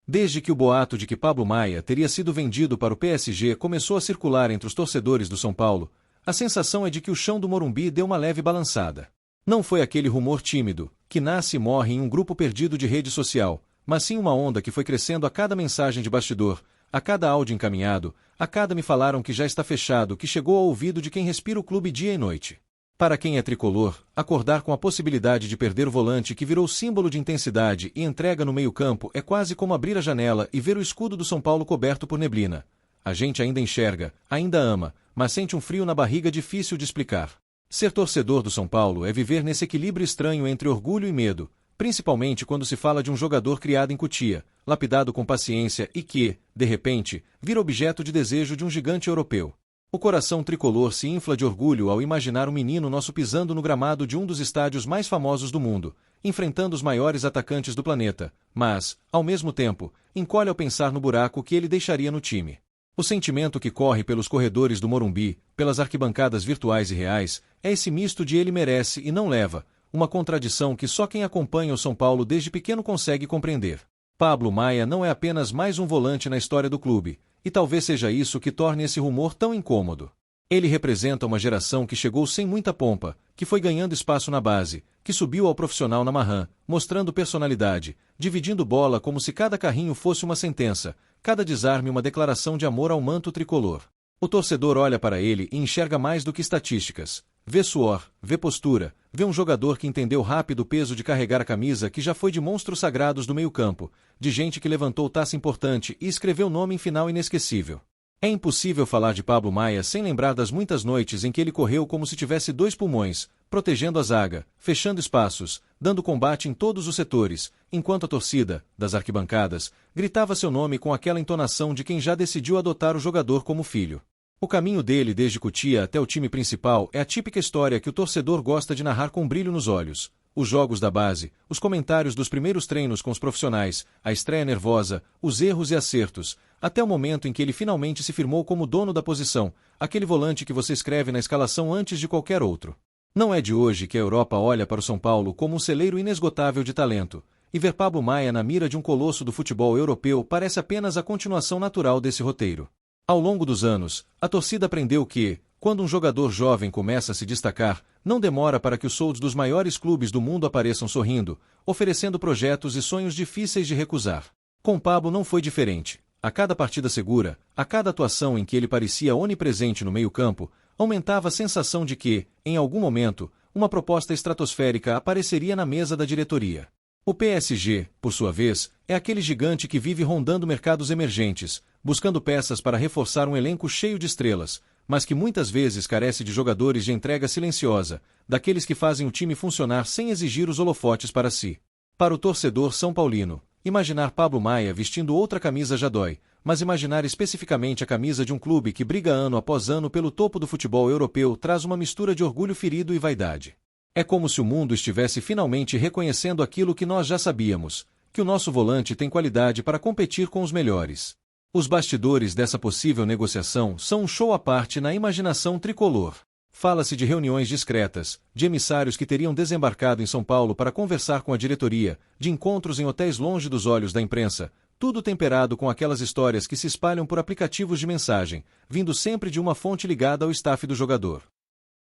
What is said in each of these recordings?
Desde que o boato de que Pablo Maia teria sido vendido para o PSG começou a circular entre os torcedores do São Paulo, a sensação é de que o chão do Morumbi deu uma leve balançada. Não foi aquele rumor tímido, que nasce e morre em um grupo perdido de rede social, mas sim uma onda que foi crescendo a cada mensagem de bastidor, a cada áudio encaminhado, a cada me falaram que já está fechado, que chegou ao ouvido de quem respira o clube dia e noite. Para quem é tricolor, acordar com a possibilidade de perder o volante que virou símbolo de intensidade e entrega no meio-campo é quase como abrir a janela e ver o escudo do São Paulo coberto por neblina. A gente ainda enxerga, ainda ama, mas sente um frio na barriga difícil de explicar. Ser torcedor do São Paulo é viver nesse equilíbrio estranho entre orgulho e medo, principalmente quando se fala de um jogador criado em Cotia, lapidado com paciência e que, de repente, vira objeto de desejo de um gigante europeu. O coração tricolor se infla de orgulho ao imaginar um menino nosso pisando no gramado de um dos estádios mais famosos do mundo, enfrentando os maiores atacantes do planeta, mas, ao mesmo tempo, encolhe ao pensar no buraco que ele deixaria no time. O sentimento que corre pelos corredores do Morumbi, pelas arquibancadas virtuais e reais, é esse misto de ele merece e não leva, uma contradição que só quem acompanha o São Paulo desde pequeno consegue compreender. Pablo Maia não é apenas mais um volante na história do clube, e talvez seja isso que torne esse rumor tão incômodo. Ele representa uma geração que chegou sem muita pompa, que foi ganhando espaço na base, que subiu ao profissional na marrã, mostrando personalidade, dividindo bola como se cada carrinho fosse uma sentença, cada desarme uma declaração de amor ao manto tricolor. O torcedor olha para ele e enxerga mais do que estatísticas. Vê suor, vê postura, vê um jogador que entendeu rápido o peso de carregar a camisa que já foi de monstros sagrados do meio-campo, de gente que levantou taça importante e escreveu nome em final inesquecível. É impossível falar de Pablo Maia sem lembrar das muitas noites em que ele correu como se tivesse 2 pulmões, protegendo a zaga, fechando espaços, dando combate em todos os setores, enquanto a torcida, das arquibancadas, gritava seu nome com aquela entonação de quem já decidiu adotar o jogador como filho. O caminho dele desde Cotia até o time principal é a típica história que o torcedor gosta de narrar com brilho nos olhos. Os jogos da base, os comentários dos primeiros treinos com os profissionais, a estreia nervosa, os erros e acertos, até o momento em que ele finalmente se firmou como dono da posição, aquele volante que você escreve na escalação antes de qualquer outro. Não é de hoje que a Europa olha para o São Paulo como um celeiro inesgotável de talento, e ver Pablo Maia na mira de um colosso do futebol europeu parece apenas a continuação natural desse roteiro. Ao longo dos anos, a torcida aprendeu que, quando um jogador jovem começa a se destacar, não demora para que os soldos dos maiores clubes do mundo apareçam sorrindo, oferecendo projetos e sonhos difíceis de recusar. Com Pablo não foi diferente. A cada partida segura, a cada atuação em que ele parecia onipresente no meio-campo, aumentava a sensação de que, em algum momento, uma proposta estratosférica apareceria na mesa da diretoria. O PSG, por sua vez, é aquele gigante que vive rondando mercados emergentes, buscando peças para reforçar um elenco cheio de estrelas, mas que muitas vezes carece de jogadores de entrega silenciosa, daqueles que fazem o time funcionar sem exigir os holofotes para si. Para o torcedor são paulino, imaginar Pablo Maia vestindo outra camisa já dói, mas imaginar especificamente a camisa de um clube que briga ano após ano pelo topo do futebol europeu traz uma mistura de orgulho ferido e vaidade. É como se o mundo estivesse finalmente reconhecendo aquilo que nós já sabíamos, que o nosso volante tem qualidade para competir com os melhores. Os bastidores dessa possível negociação são um show à parte na imaginação tricolor. Fala-se de reuniões discretas, de emissários que teriam desembarcado em São Paulo para conversar com a diretoria, de encontros em hotéis longe dos olhos da imprensa, tudo temperado com aquelas histórias que se espalham por aplicativos de mensagem, vindo sempre de uma fonte ligada ao staff do jogador.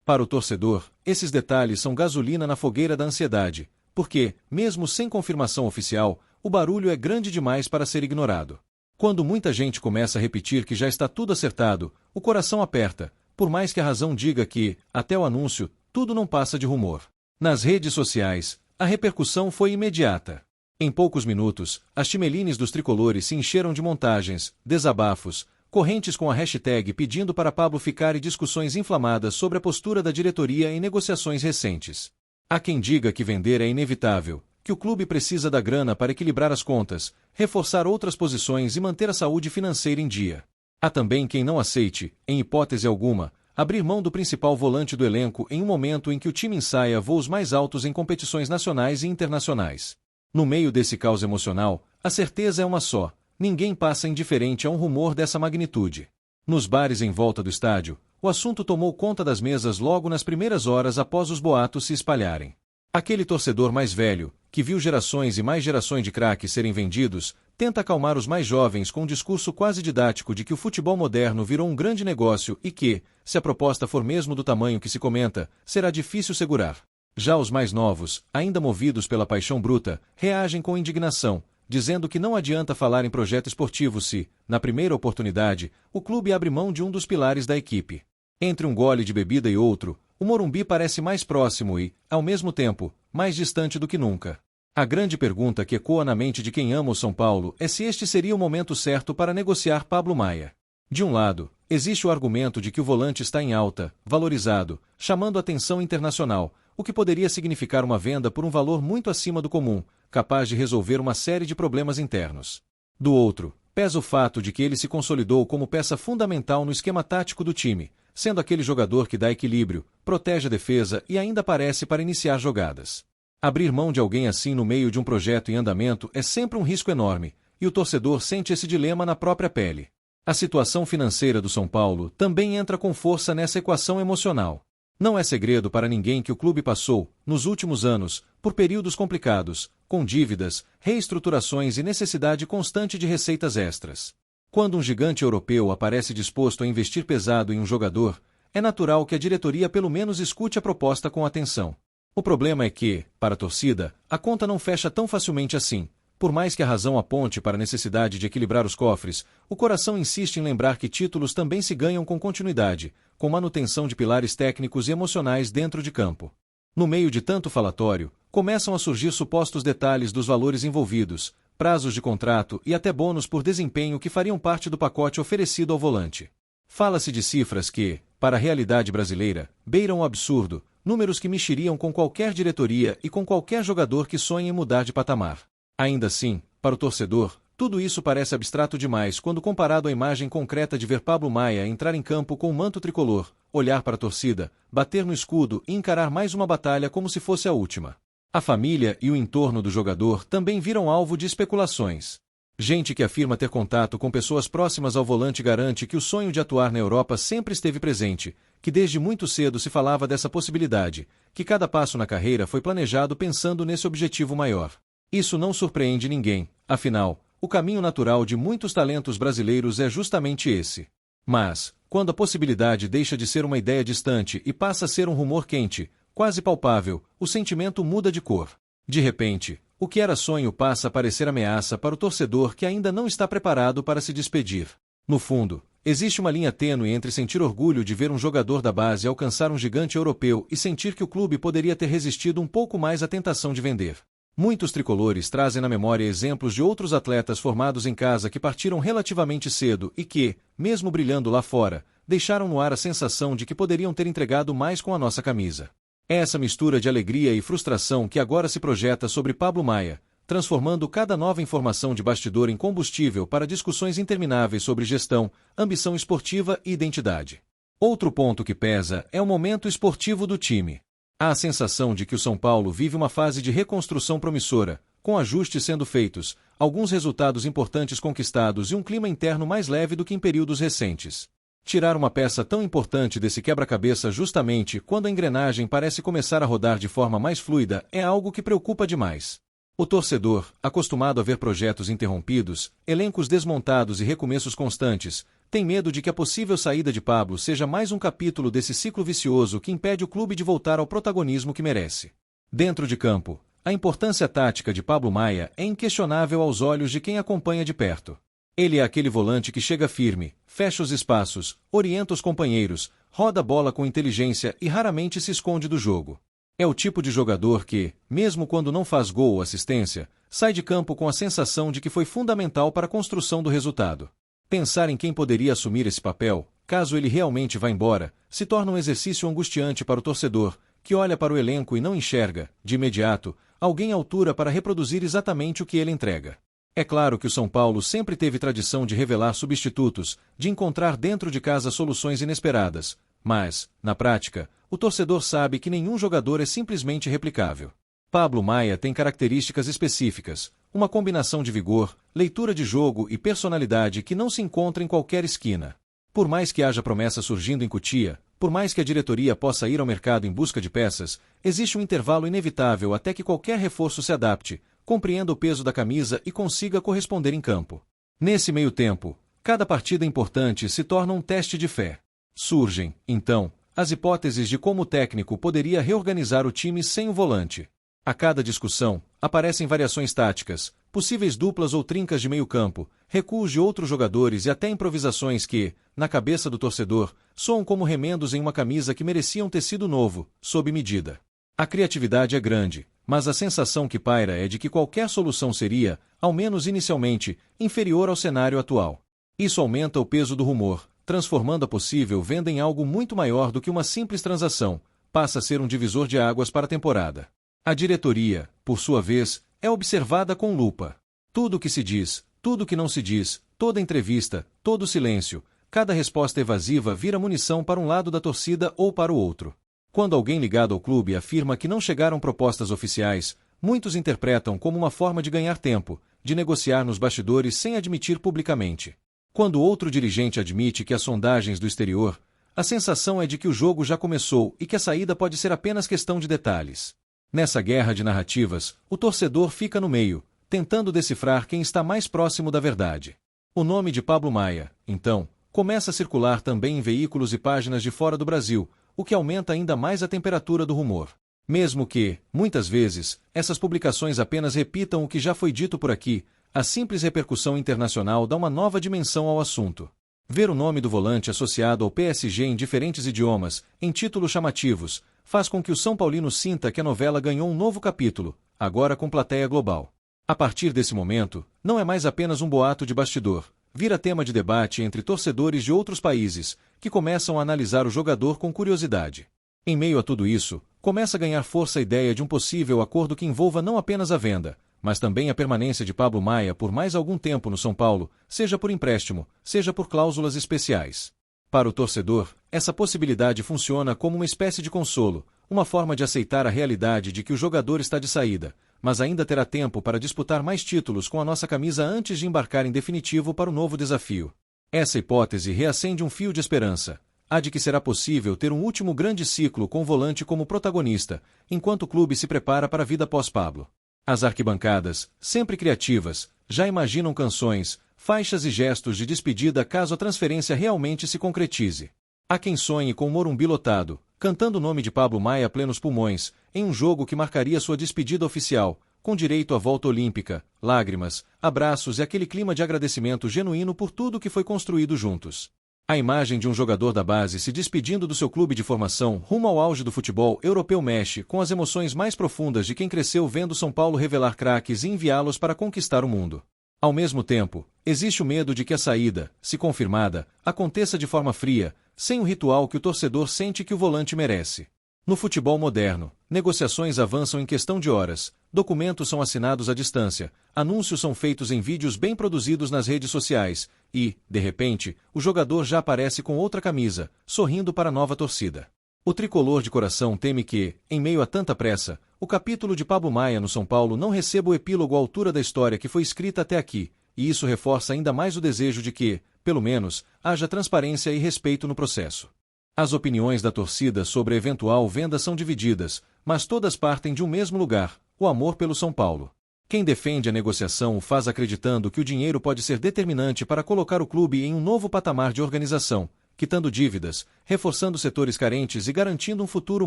Para o torcedor, esses detalhes são gasolina na fogueira da ansiedade, porque, mesmo sem confirmação oficial, o barulho é grande demais para ser ignorado. Quando muita gente começa a repetir que já está tudo acertado, o coração aperta, por mais que a razão diga que, até o anúncio, tudo não passa de rumor. Nas redes sociais, a repercussão foi imediata. Em poucos minutos, as timelines dos tricolores se encheram de montagens, desabafos, correntes com a hashtag pedindo para Pablo ficar e discussões inflamadas sobre a postura da diretoria em negociações recentes. Há quem diga que vender é inevitável, que o clube precisa da grana para equilibrar as contas, reforçar outras posições e manter a saúde financeira em dia. Há também quem não aceite, em hipótese alguma, abrir mão do principal volante do elenco em um momento em que o time ensaia voos mais altos em competições nacionais e internacionais. No meio desse caos emocional, a certeza é uma só: ninguém passa indiferente a um rumor dessa magnitude. Nos bares em volta do estádio, o assunto tomou conta das mesas logo nas primeiras horas após os boatos se espalharem. Aquele torcedor mais velho, que viu gerações e mais gerações de craques serem vendidos, tenta acalmar os mais jovens com um discurso quase didático de que o futebol moderno virou um grande negócio e que, se a proposta for mesmo do tamanho que se comenta, será difícil segurar. Já os mais novos, ainda movidos pela paixão bruta, reagem com indignação, dizendo que não adianta falar em projeto esportivo se, na primeira oportunidade, o clube abre mão de um dos pilares da equipe. Entre um gole de bebida e outro, o Morumbi parece mais próximo e, ao mesmo tempo, mais distante do que nunca. A grande pergunta que ecoa na mente de quem ama o São Paulo é se este seria o momento certo para negociar Pablo Maia. De um lado, existe o argumento de que o volante está em alta, valorizado, chamando a atenção internacional, o que poderia significar uma venda por um valor muito acima do comum, capaz de resolver uma série de problemas internos. Do outro, pesa o fato de que ele se consolidou como peça fundamental no esquema tático do time, sendo aquele jogador que dá equilíbrio, protege a defesa e ainda aparece para iniciar jogadas. Abrir mão de alguém assim no meio de um projeto em andamento é sempre um risco enorme, e o torcedor sente esse dilema na própria pele. A situação financeira do São Paulo também entra com força nessa equação emocional. Não é segredo para ninguém que o clube passou, nos últimos anos, por períodos complicados, com dívidas, reestruturações e necessidade constante de receitas extras. Quando um gigante europeu aparece disposto a investir pesado em um jogador, é natural que a diretoria pelo menos escute a proposta com atenção. O problema é que, para a torcida, a conta não fecha tão facilmente assim. Por mais que a razão aponte para a necessidade de equilibrar os cofres, o coração insiste em lembrar que títulos também se ganham com continuidade, com manutenção de pilares técnicos e emocionais dentro de campo. No meio de tanto falatório, começam a surgir supostos detalhes dos valores envolvidos, prazos de contrato e até bônus por desempenho que fariam parte do pacote oferecido ao volante. Fala-se de cifras que, para a realidade brasileira, beiram o absurdo, números que mexeriam com qualquer diretoria e com qualquer jogador que sonhe em mudar de patamar. Ainda assim, para o torcedor, tudo isso parece abstrato demais quando comparado à imagem concreta de ver Pablo Maia entrar em campo com o manto tricolor, olhar para a torcida, bater no escudo e encarar mais uma batalha como se fosse a última. A família e o entorno do jogador também viram alvo de especulações. Gente que afirma ter contato com pessoas próximas ao volante garante que o sonho de atuar na Europa sempre esteve presente, que desde muito cedo se falava dessa possibilidade, que cada passo na carreira foi planejado pensando nesse objetivo maior. Isso não surpreende ninguém, afinal, o caminho natural de muitos talentos brasileiros é justamente esse. Mas, quando a possibilidade deixa de ser uma ideia distante e passa a ser um rumor quente, quase palpável, o sentimento muda de cor. De repente, o que era sonho passa a parecer ameaça para o torcedor que ainda não está preparado para se despedir. No fundo, existe uma linha tênue entre sentir orgulho de ver um jogador da base alcançar um gigante europeu e sentir que o clube poderia ter resistido um pouco mais à tentação de vender. Muitos tricolores trazem na memória exemplos de outros atletas formados em casa que partiram relativamente cedo e que, mesmo brilhando lá fora, deixaram no ar a sensação de que poderiam ter entregado mais com a nossa camisa. É essa mistura de alegria e frustração que agora se projeta sobre Pablo Maia, transformando cada nova informação de bastidor em combustível para discussões intermináveis sobre gestão, ambição esportiva e identidade. Outro ponto que pesa é o momento esportivo do time. Há a sensação de que o São Paulo vive uma fase de reconstrução promissora, com ajustes sendo feitos, alguns resultados importantes conquistados e um clima interno mais leve do que em períodos recentes. Tirar uma peça tão importante desse quebra-cabeça justamente quando a engrenagem parece começar a rodar de forma mais fluida é algo que preocupa demais. O torcedor, acostumado a ver projetos interrompidos, elencos desmontados e recomeços constantes, tem medo de que a possível saída de Pablo seja mais um capítulo desse ciclo vicioso que impede o clube de voltar ao protagonismo que merece. Dentro de campo, a importância tática de Pablo Maia é inquestionável aos olhos de quem acompanha de perto. Ele é aquele volante que chega firme, fecha os espaços, orienta os companheiros, roda a bola com inteligência e raramente se esconde do jogo. É o tipo de jogador que, mesmo quando não faz gol ou assistência, sai de campo com a sensação de que foi fundamental para a construção do resultado. Pensar em quem poderia assumir esse papel, caso ele realmente vá embora, se torna um exercício angustiante para o torcedor, que olha para o elenco e não enxerga, de imediato, alguém à altura para reproduzir exatamente o que ele entrega. É claro que o São Paulo sempre teve tradição de revelar substitutos, de encontrar dentro de casa soluções inesperadas, mas, na prática, o torcedor sabe que nenhum jogador é simplesmente replicável. Pablo Maia tem características específicas, uma combinação de vigor, leitura de jogo e personalidade que não se encontra em qualquer esquina. Por mais que haja promessa surgindo em Cotia, por mais que a diretoria possa ir ao mercado em busca de peças, existe um intervalo inevitável até que qualquer reforço se adapte, compreenda o peso da camisa e consiga corresponder em campo. Nesse meio tempo, cada partida importante se torna um teste de fé. Surgem, então, as hipóteses de como o técnico poderia reorganizar o time sem o volante. A cada discussão, aparecem variações táticas, possíveis duplas ou trincas de meio-campo, recuos de outros jogadores e até improvisações que, na cabeça do torcedor, soam como remendos em uma camisa que merecia um tecido novo, sob medida. A criatividade é grande, mas a sensação que paira é de que qualquer solução seria, ao menos inicialmente, inferior ao cenário atual. Isso aumenta o peso do rumor, transformando a possível venda em algo muito maior do que uma simples transação, passa a ser um divisor de águas para a temporada. A diretoria, por sua vez, é observada com lupa. Tudo o que se diz, tudo o que não se diz, toda entrevista, todo silêncio, cada resposta evasiva vira munição para um lado da torcida ou para o outro. Quando alguém ligado ao clube afirma que não chegaram propostas oficiais, muitos interpretam como uma forma de ganhar tempo, de negociar nos bastidores sem admitir publicamente. Quando outro dirigente admite que as sondagens do exterior, a sensação é de que o jogo já começou e que a saída pode ser apenas questão de detalhes. Nessa guerra de narrativas, o torcedor fica no meio, tentando decifrar quem está mais próximo da verdade. O nome de Pablo Maia, então, começa a circular também em veículos e páginas de fora do Brasil, o que aumenta ainda mais a temperatura do rumor. Mesmo que, muitas vezes, essas publicações apenas repitam o que já foi dito por aqui, a simples repercussão internacional dá uma nova dimensão ao assunto. Ver o nome do volante associado ao PSG em diferentes idiomas, em títulos chamativos, faz com que o São Paulino sinta que a novela ganhou um novo capítulo, agora com plateia global. A partir desse momento, não é mais apenas um boato de bastidor, vira tema de debate entre torcedores de outros países, que começam a analisar o jogador com curiosidade. Em meio a tudo isso, começa a ganhar força a ideia de um possível acordo que envolva não apenas a venda, mas também a permanência de Pablo Maia por mais algum tempo no São Paulo, seja por empréstimo, seja por cláusulas especiais. Para o torcedor, essa possibilidade funciona como uma espécie de consolo, uma forma de aceitar a realidade de que o jogador está de saída, mas ainda terá tempo para disputar mais títulos com a nossa camisa antes de embarcar em definitivo para o novo desafio. Essa hipótese reacende um fio de esperança, a de que será possível ter um último grande ciclo com o volante como protagonista, enquanto o clube se prepara para a vida pós-Pablo. As arquibancadas, sempre criativas, já imaginam canções, faixas e gestos de despedida caso a transferência realmente se concretize. Há quem sonhe com o Morumbi lotado, cantando o nome de Pablo Maia a plenos pulmões, em um jogo que marcaria sua despedida oficial, com direito à volta olímpica, lágrimas, abraços e aquele clima de agradecimento genuíno por tudo que foi construído juntos. A imagem de um jogador da base se despedindo do seu clube de formação rumo ao auge do futebol europeu mexe com as emoções mais profundas de quem cresceu vendo São Paulo revelar craques e enviá-los para conquistar o mundo. Ao mesmo tempo, existe o medo de que a saída, se confirmada, aconteça de forma fria, sem o ritual que o torcedor sente que o volante merece. No futebol moderno, negociações avançam em questão de horas, documentos são assinados à distância, anúncios são feitos em vídeos bem produzidos nas redes sociais, e, de repente, o jogador já aparece com outra camisa, sorrindo para a nova torcida. O tricolor de coração teme que, em meio a tanta pressa, o capítulo de Pablo Maia no São Paulo não receba o epílogo à altura da história que foi escrita até aqui, e isso reforça ainda mais o desejo de que, pelo menos, haja transparência e respeito no processo. As opiniões da torcida sobre a eventual venda são divididas, mas todas partem de um mesmo lugar, o amor pelo São Paulo. Quem defende a negociação o faz acreditando que o dinheiro pode ser determinante para colocar o clube em um novo patamar de organização, quitando dívidas, reforçando setores carentes e garantindo um futuro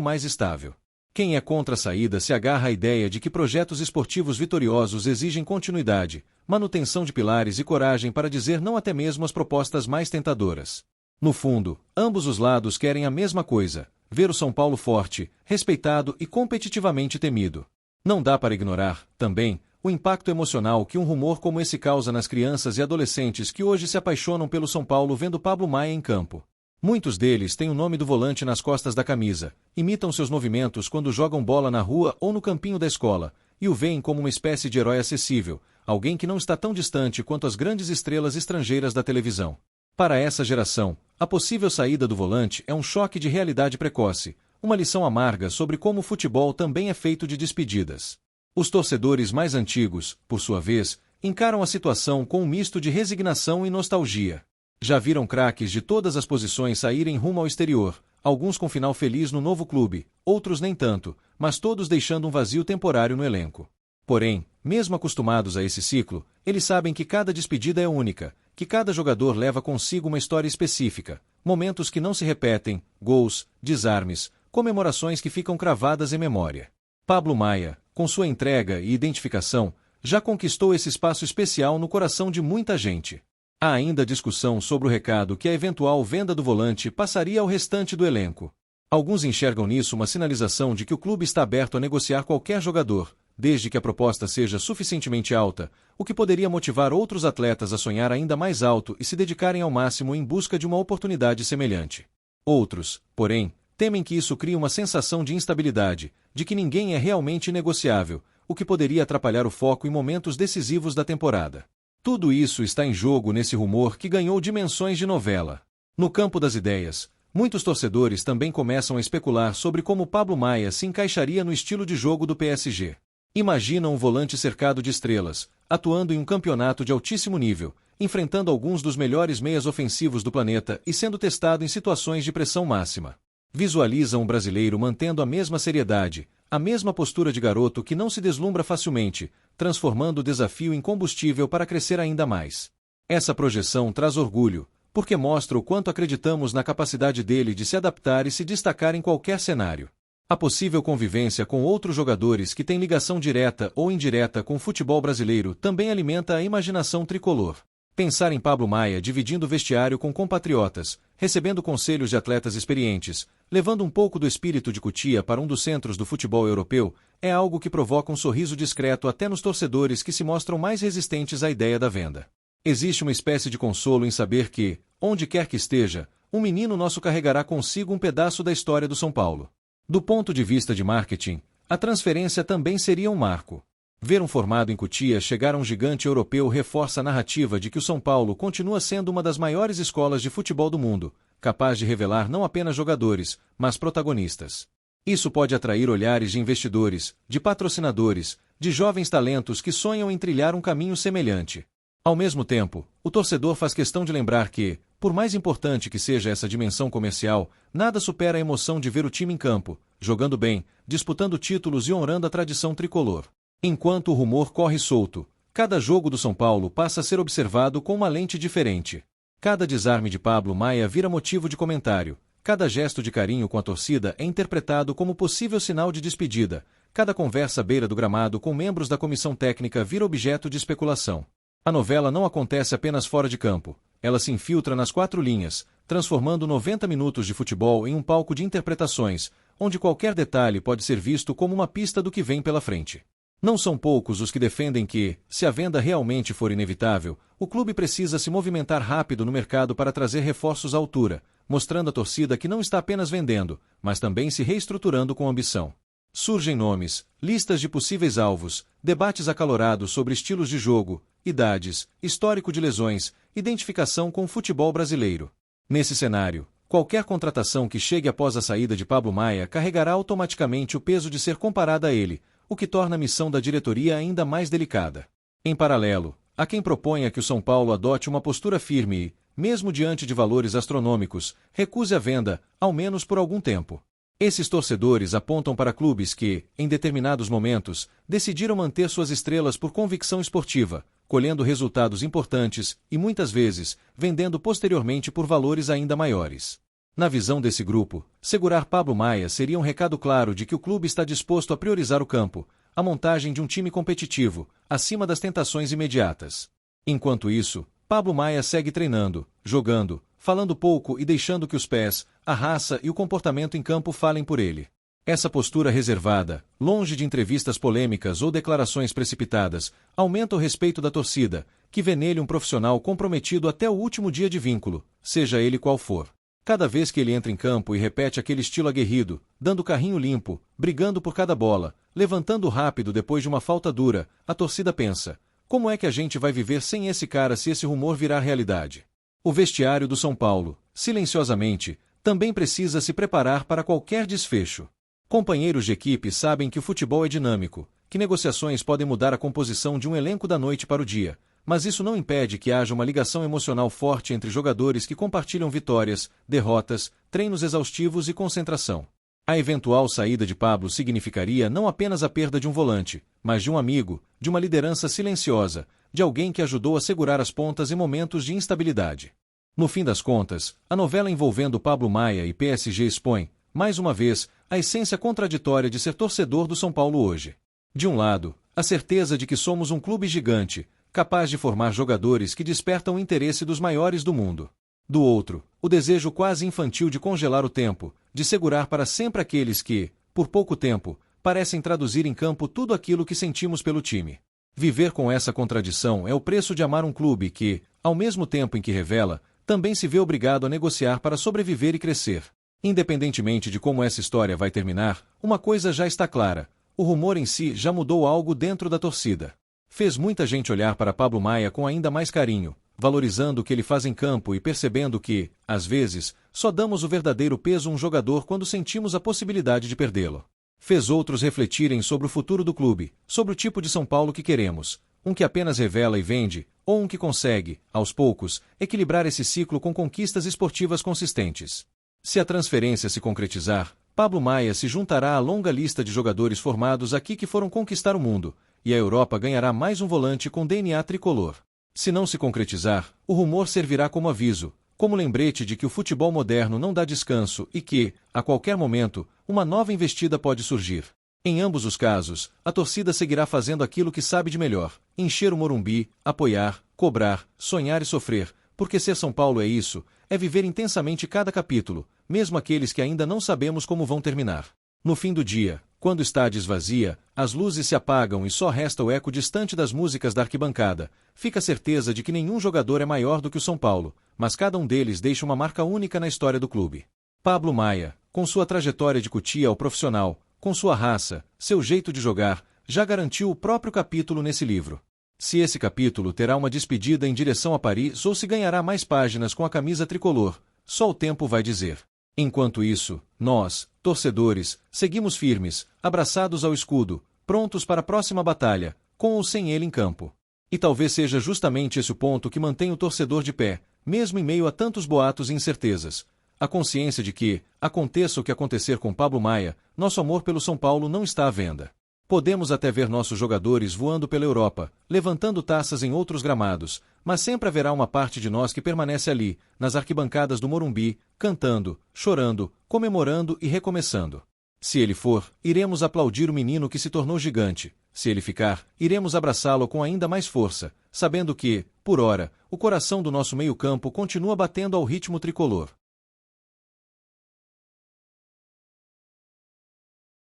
mais estável. Quem é contra a saída se agarra à ideia de que projetos esportivos vitoriosos exigem continuidade, manutenção de pilares e coragem para dizer não até mesmo às propostas mais tentadoras. No fundo, ambos os lados querem a mesma coisa: ver o São Paulo forte, respeitado e competitivamente temido. Não dá para ignorar, também, o impacto emocional que um rumor como esse causa nas crianças e adolescentes que hoje se apaixonam pelo São Paulo vendo Pablo Maia em campo. Muitos deles têm o nome do volante nas costas da camisa, imitam seus movimentos quando jogam bola na rua ou no campinho da escola, e o veem como uma espécie de herói acessível, alguém que não está tão distante quanto as grandes estrelas estrangeiras da televisão. Para essa geração, a possível saída do volante é um choque de realidade precoce, uma lição amarga sobre como o futebol também é feito de despedidas. Os torcedores mais antigos, por sua vez, encaram a situação com um misto de resignação e nostalgia. Já viram craques de todas as posições saírem rumo ao exterior, alguns com final feliz no novo clube, outros nem tanto, mas todos deixando um vazio temporário no elenco. Porém, mesmo acostumados a esse ciclo, eles sabem que cada despedida é única, que cada jogador leva consigo uma história específica, momentos que não se repetem, gols, desarmes, comemorações que ficam cravadas em memória. Pablo Maia, com sua entrega e identificação, já conquistou esse espaço especial no coração de muita gente. Há ainda discussão sobre o recado que a eventual venda do volante passaria ao restante do elenco. Alguns enxergam nisso uma sinalização de que o clube está aberto a negociar qualquer jogador, desde que a proposta seja suficientemente alta, o que poderia motivar outros atletas a sonhar ainda mais alto e se dedicarem ao máximo em busca de uma oportunidade semelhante. Outros, porém, temem que isso crie uma sensação de instabilidade, de que ninguém é realmente negociável, o que poderia atrapalhar o foco em momentos decisivos da temporada. Tudo isso está em jogo nesse rumor que ganhou dimensões de novela. No campo das ideias, muitos torcedores também começam a especular sobre como Pablo Maia se encaixaria no estilo de jogo do PSG. Imaginam um volante cercado de estrelas, atuando em um campeonato de altíssimo nível, enfrentando alguns dos melhores meias ofensivos do planeta e sendo testado em situações de pressão máxima. Visualizam um brasileiro mantendo a mesma seriedade, a mesma postura de garoto que não se deslumbra facilmente, transformando o desafio em combustível para crescer ainda mais. Essa projeção traz orgulho, porque mostra o quanto acreditamos na capacidade dele de se adaptar e se destacar em qualquer cenário. A possível convivência com outros jogadores que têm ligação direta ou indireta com o futebol brasileiro também alimenta a imaginação tricolor. Pensar em Pablo Maia dividindo o vestiário com compatriotas, recebendo conselhos de atletas experientes, levando um pouco do espírito de Cotia para um dos centros do futebol europeu, é algo que provoca um sorriso discreto até nos torcedores que se mostram mais resistentes à ideia da venda. Existe uma espécie de consolo em saber que, onde quer que esteja, um menino nosso carregará consigo um pedaço da história do São Paulo. Do ponto de vista de marketing, a transferência também seria um marco. Ver um formado em Cotia chegar a um gigante europeu reforça a narrativa de que o São Paulo continua sendo uma das maiores escolas de futebol do mundo, capaz de revelar não apenas jogadores, mas protagonistas. Isso pode atrair olhares de investidores, de patrocinadores, de jovens talentos que sonham em trilhar um caminho semelhante. Ao mesmo tempo, o torcedor faz questão de lembrar que, por mais importante que seja essa dimensão comercial, nada supera a emoção de ver o time em campo, jogando bem, disputando títulos e honrando a tradição tricolor. Enquanto o rumor corre solto, cada jogo do São Paulo passa a ser observado com uma lente diferente. Cada desarme de Pablo Maia vira motivo de comentário, cada gesto de carinho com a torcida é interpretado como possível sinal de despedida, cada conversa à beira do gramado com membros da comissão técnica vira objeto de especulação. A novela não acontece apenas fora de campo, ela se infiltra nas quatro linhas, transformando 90 minutos de futebol em um palco de interpretações, onde qualquer detalhe pode ser visto como uma pista do que vem pela frente. Não são poucos os que defendem que, se a venda realmente for inevitável, o clube precisa se movimentar rápido no mercado para trazer reforços à altura, mostrando à torcida que não está apenas vendendo, mas também se reestruturando com ambição. Surgem nomes, listas de possíveis alvos, debates acalorados sobre estilos de jogo, idades, histórico de lesões, identificação com o futebol brasileiro. Nesse cenário, qualquer contratação que chegue após a saída de Pablo Maia carregará automaticamente o peso de ser comparada a ele, o que torna a missão da diretoria ainda mais delicada. Em paralelo, há quem proponha que o São Paulo adote uma postura firme e, mesmo diante de valores astronômicos, recuse a venda, ao menos por algum tempo. Esses torcedores apontam para clubes que, em determinados momentos, decidiram manter suas estrelas por convicção esportiva, colhendo resultados importantes e, muitas vezes, vendendo posteriormente por valores ainda maiores. Na visão desse grupo, segurar Pablo Maia seria um recado claro de que o clube está disposto a priorizar o campo, a montagem de um time competitivo, acima das tentações imediatas. Enquanto isso, Pablo Maia segue treinando, jogando, falando pouco e deixando que os pés, a raça e o comportamento em campo falem por ele. Essa postura reservada, longe de entrevistas polêmicas ou declarações precipitadas, aumenta o respeito da torcida, que vê nele um profissional comprometido até o último dia de vínculo, seja ele qual for. Cada vez que ele entra em campo e repete aquele estilo aguerrido, dando carrinho limpo, brigando por cada bola, levantando rápido depois de uma falta dura, a torcida pensa: como é que a gente vai viver sem esse cara se esse rumor virar realidade? O vestiário do São Paulo, silenciosamente, também precisa se preparar para qualquer desfecho. Companheiros de equipe sabem que o futebol é dinâmico, que negociações podem mudar a composição de um elenco da noite para o dia, mas isso não impede que haja uma ligação emocional forte entre jogadores que compartilham vitórias, derrotas, treinos exaustivos e concentração. A eventual saída de Pablo significaria não apenas a perda de um volante, mas de um amigo, de uma liderança silenciosa, de alguém que ajudou a segurar as pontas em momentos de instabilidade. No fim das contas, a novela envolvendo Pablo Maia e PSG expõe, mais uma vez, a essência contraditória de ser torcedor do São Paulo hoje. De um lado, a certeza de que somos um clube gigante, capaz de formar jogadores que despertam o interesse dos maiores do mundo. Do outro, o desejo quase infantil de congelar o tempo, de segurar para sempre aqueles que, por pouco tempo, parecem traduzir em campo tudo aquilo que sentimos pelo time. Viver com essa contradição é o preço de amar um clube que, ao mesmo tempo em que revela, também se vê obrigado a negociar para sobreviver e crescer. Independentemente de como essa história vai terminar, uma coisa já está clara: o rumor em si já mudou algo dentro da torcida. Fez muita gente olhar para Pablo Maia com ainda mais carinho, valorizando o que ele faz em campo e percebendo que, às vezes, só damos o verdadeiro peso a um jogador quando sentimos a possibilidade de perdê-lo. Fez outros refletirem sobre o futuro do clube, sobre o tipo de São Paulo que queremos, um que apenas revela e vende, ou um que consegue, aos poucos, equilibrar esse ciclo com conquistas esportivas consistentes. Se a transferência se concretizar, Pablo Maia se juntará à longa lista de jogadores formados aqui que foram conquistar o mundo, e a Europa ganhará mais um volante com DNA tricolor. Se não se concretizar, o rumor servirá como aviso, como lembrete de que o futebol moderno não dá descanso e que, a qualquer momento, uma nova investida pode surgir. Em ambos os casos, a torcida seguirá fazendo aquilo que sabe de melhor: encher o Morumbi, apoiar, cobrar, sonhar e sofrer, porque ser São Paulo é isso, é viver intensamente cada capítulo, mesmo aqueles que ainda não sabemos como vão terminar. No fim do dia, quando o estádio esvazia, as luzes se apagam e só resta o eco distante das músicas da arquibancada, fica a certeza de que nenhum jogador é maior do que o São Paulo, mas cada um deles deixa uma marca única na história do clube. Pablo Maia, com sua trajetória de cutia ao profissional, com sua raça, seu jeito de jogar, já garantiu o próprio capítulo nesse livro. Se esse capítulo terá uma despedida em direção a Paris ou se ganhará mais páginas com a camisa tricolor, só o tempo vai dizer. Enquanto isso, nós, torcedores, seguimos firmes, abraçados ao escudo, prontos para a próxima batalha, com ou sem ele em campo. E talvez seja justamente esse o ponto que mantém o torcedor de pé, mesmo em meio a tantos boatos e incertezas. A consciência de que, aconteça o que acontecer com Pablo Maia, nosso amor pelo São Paulo não está à venda. Podemos até ver nossos jogadores voando pela Europa, levantando taças em outros gramados, mas sempre haverá uma parte de nós que permanece ali, nas arquibancadas do Morumbi, cantando, chorando, comemorando e recomeçando. Se ele for, iremos aplaudir o menino que se tornou gigante. Se ele ficar, iremos abraçá-lo com ainda mais força, sabendo que, por ora, o coração do nosso meio-campo continua batendo ao ritmo tricolor.